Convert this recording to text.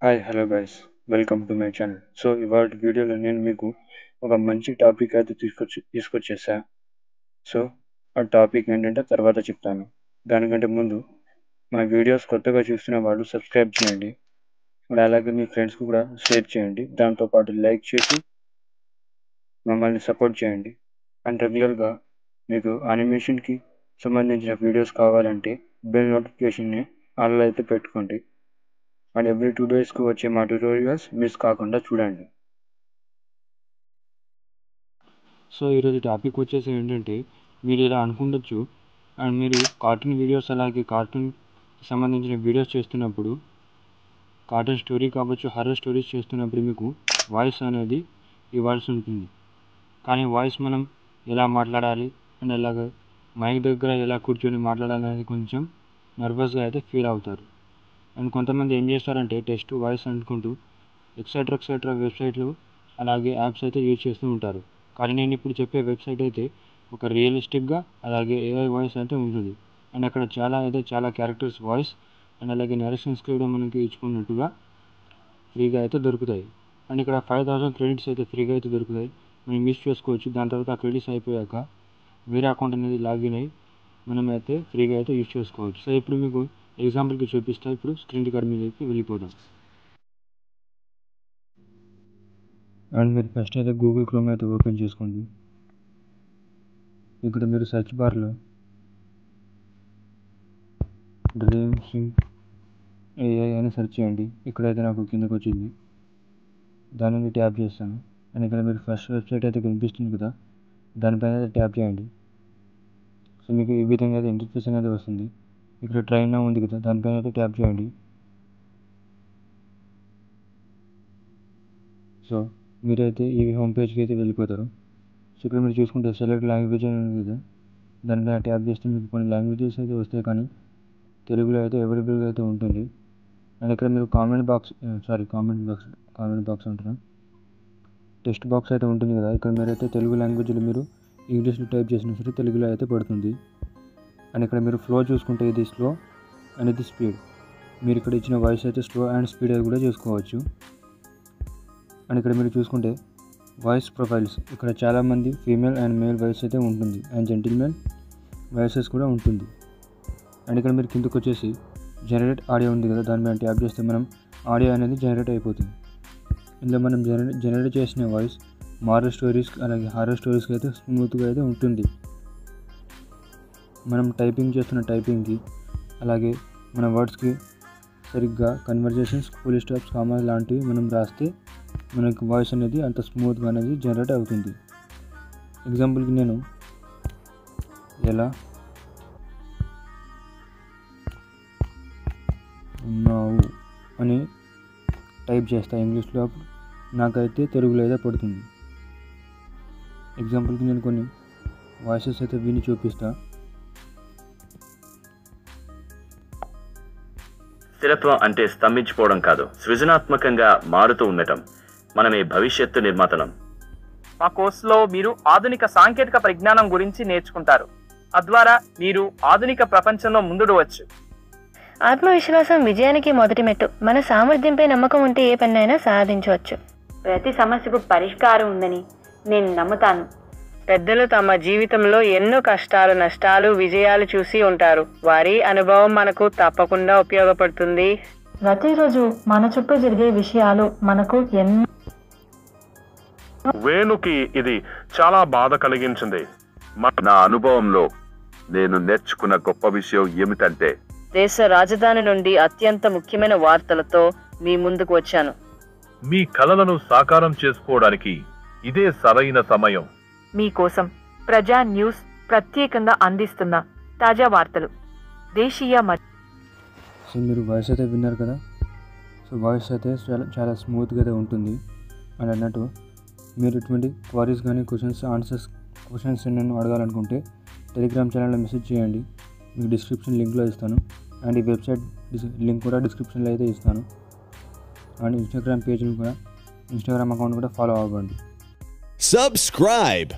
Hi hello guys welcome to my channel. So ఇవాళ వీడియోలో నేను మీకు ఒక మంచి టాపిక్ అయితే తీసుకొచ్చేసా. సో ఆ టాపిక్ ఏంటంటే తర్వాత చెప్తాను. దానికంటే ముందు మా వీడియోస్ కొత్తగా చూస్తున్న వాళ్ళు సబ్స్క్రైబ్ చేయండి. అలాగే మీ ఫ్రెండ్స్కి కూడా షేర్ చేయండి. దాంతోపాటు లైక్ చేసి మమ్మల్ని సపోర్ట్ చేయండి. అండ్ రెగ్యులర్గా మీకు యానిమేషన్కి సంబంధించిన వీడియోస్ కావాలంటే బెల్ నోటిఫికేషన్ని ఆన్లో అయితే పెట్టుకోండి. అండ్ ఎవ్రీ 2 డేస్కి వచ్చే మా ట్యూటోరియల్స్ మిస్ కాకుండా చూడండి. సో ఈరోజు టాపిక్ వచ్చేసి ఏంటంటే మీరు ఇలా అనుకుండొచ్చు, అండ్ మీరు కార్టూన్ వీడియోస్ అలాగే కార్టూన్ సంబంధించిన వీడియోస్ చేస్తున్నప్పుడు కార్టూన్ స్టోరీ కావచ్చు, హర్రర్ స్టోరీస్ చేస్తున్నప్పుడు మీకు వాయిస్ అనేది ఇవ్వాల్సి ఉంటుంది. కానీ వాయిస్ మనం ఎలా మాట్లాడాలి అండ్ అలాగ మైక్ దగ్గర ఎలా కూర్చొని మాట్లాడాలి అనేది కొంచెం నర్వస్గా అయితే ఫీల్ అవుతారు. అండ్ కొంతమంది ఏం చేస్తారంటే టెస్ట్ వాయిస్ అనుకుంటూ ఎక్సెట్రా వెబ్సైట్లు అలాగే యాప్స్ అయితే యూజ్ చేస్తూ ఉంటారు. కానీ నేను ఇప్పుడు చెప్పే వెబ్సైట్ అయితే ఒక రియలిస్టిక్గా అలాగే ఏఐ వాయిస్ అయితే ఉంటుంది. అండ్ అక్కడ చాలా క్యారెక్టర్స్ వాయిస్ అండ్ అలాగే నరేషన్స్ కూడా మనకి ఇచ్చుకున్నట్టుగా ఫ్రీగా అయితే దొరుకుతాయి. అండ్ ఇక్కడ 5000 క్రెడిట్స్ అయితే ఫ్రీగా అయితే దొరుకుతాయి. మనం యూజ్ చేసుకోవచ్చు. దాని తర్వాత ఆ క్రెడిట్స్ అయిపోయాక వేరే అకౌంట్ అనేది లాగిన్ అయ్యి మనం అయితే ఫ్రీగా అయితే యూజ్ చేసుకోవచ్చు. సో ఇప్పుడు మీకు ఎగ్జాంపుల్కి చూపిస్తా. ఇప్పుడు స్క్రీన్ రికార్డ్ మీదకి వెళ్ళిపోదాం. అండ్ మీరు ఫస్ట్ అయితే గూగుల్ క్రోమ్ అయితే ఓపెన్ చేసుకోండి. ఇక్కడ మీరు సెర్చ్ బార్లో డ్రీమ్ సింక్ ఏఐ అని సెర్చ్ చేయండి. ఇక్కడైతే నాకు కిందకు వచ్చింది, దాని నుండి ట్యాప్ చేస్తాను. అండ్ ఇక్కడ మీరు ఫస్ట్ వెబ్సైట్ అయితే కనిపిస్తుంది కదా, దానిపైన అయితే ట్యాప్ చేయండి. సో మీకు ఈ విధంగా అయితే ఇంటర్ఫేస్ అనేది వస్తుంది. ఇక్కడ ట్రైన్ నౌ ఉంది కదా, దానిపైన అయితే ట్యాప్ చేయండి. సో మీరైతే ఈ హోమ్ పేజ్కి అయితే వెళ్ళిపోతారు. సో ఇక్కడ మీరు చూసుకుంటే సెలెక్ట్ లాంగ్వేజ్ అని ఉంది కదా, దానిపైన ట్యాప్ చేస్తే మీకు కొన్ని లాంగ్వేజెస్ అయితే వస్తాయి, కానీ తెలుగులో అయితే అవైలబుల్గా అయితే ఉంటుంది. అండ్ ఇక్కడ మీరు కామెంట్ బాక్స్ అంటున్నాను, టెక్స్ట్ బాక్స్ అయితే ఉంటుంది కదా, ఇక్కడ మీరైతే తెలుగు లాంగ్వేజ్లో మీరు ఇంగ్లీష్లో టైప్ చేసినా సరే తెలుగులో అయితే పడుతుంది. అండ్ ఇక్కడ మీరు ఫ్లో చూసుకుంటే ఇది స్లో అండ్ ఇది స్పీడ్. మీరు ఇక్కడ ఇచ్చిన వాయిస్ అయితే స్లో అండ్ స్పీడ్ అది కూడా చేసుకోవచ్చు. అండ్ ఇక్కడ మీరు చూసుకుంటే వాయిస్ ప్రొఫైల్స్, ఇక్కడ చాలామంది ఫీమేల్ అండ్ మేల్ వాయిస్ అయితే ఉంటుంది, అండ్ జెంటిల్మెన్ వాయిసెస్ కూడా ఉంటుంది. అండ్ ఇక్కడ మీరు కిందకు వచ్చేసి జనరేట్ ఆడియో ఉంది కదా, దాని మీద ట్యాప్ చేస్తే మనం ఆడియో అనేది జనరేట్ అయిపోతుంది. ఇందులో మనం జనరేట్ చేసిన వాయిస్ మారల్ స్టోరీస్ అలాగే హారర్ స్టోరీస్కి అయితే స్మూత్గా అయితే ఉంటుంది. మనం టైపింగ్ చేస్తున్న టైపింగ్కి అలాగే మన వర్డ్స్కి సరిగ్గా కన్వర్జేషన్స్, ఫుల్ స్టాప్స్, కామాస్ లాంటివి మనం రాస్తే మనకి వాయిస్ అనేది అంత స్మూత్గా అనేది జనరేట్ అవుతుంది. ఎగ్జాంపుల్కి నేను ఎలా ఉన్నావు అని టైప్ చేస్తా ఇంగ్లీష్లో, నాకైతే తెలుగులో అయితే పడుతుంది. ఎగ్జాంపుల్కి నేను కొన్ని వాయిసెస్ అయితే విని చూపిస్తా. స్థిరత్వం అంటే స్తంభించిపోవడం కాదు, సృజనాత్మకంగా మారుతూ ఉండటం. మనమే భవిష్యత్తు నిర్మాతలం. మా కోర్సులో మీరు ఆధునిక సాంకేతిక పరిజ్ఞానం గురించి నేర్చుకుంటారు. తద్వారా మీరు ఆధునిక ప్రపంచంలో ముందుడవచ్చు. ఆత్మవిశ్వాసం విజయానికి మొదటి మెట్టు. మన సామర్థ్యంపై నమ్మకం ఉంటే ఏ పనైనా సాధించవచ్చు. ప్రతి సమస్యకు పరిష్కారం ఉందని నేను నమ్ముతాను. పెద్దలు తమ జీవితంలో ఎన్నో కష్టాలు, నష్టాలు, విజయాలు చూసి ఉంటారు. వారి అనుభవం మనకు తప్పకుండా ఉపయోగపడుతుంది. ప్రతిరోజు మన చుట్టూ జరిగే విషయాలు మనకు ఎన్నో. వేణుకి ఇది చాలా బాధ కలిగించింది. నా అనుభవంలో నేను నేర్చుకున్న గొప్ప విషయం ఏమిటంటే, దేశ రాజధాని నుండి అత్యంత ముఖ్యమైన వార్తలతో మీ ముందుకు వచ్చాను. మీ కలలను సాకారం చేసుకోవడానికి ఇదే సరైన సమయం. మీకోసం ప్రజా న్యూస్ ప్రత్యేకంగా అందిస్తున్న తాజా వార్తలు, దేశీయ సో మీరు వాయిస్ అయితే విన్నారు కదా. సో వాయిస్ అయితే చాలా స్మూత్గా అయితే ఉంటుంది. అని అన్నట్టు మీరు ఇటువంటి క్వారీస్ కానీ క్వశ్చన్స్ నన్ను అడగాలనుకుంటే టెలిగ్రామ్ ఛానల్లో మెసేజ్ చేయండి. మీకు డిస్క్రిప్షన్ లింక్లో ఇస్తాను. అండ్ ఈ వెబ్సైట్ లింక్ కూడా డిస్క్రిప్షన్లో అయితే ఇస్తాను. అండ్ ఇన్స్టాగ్రామ్ అకౌంట్ కూడా ఫాలో అవ్వండి. Subscribe.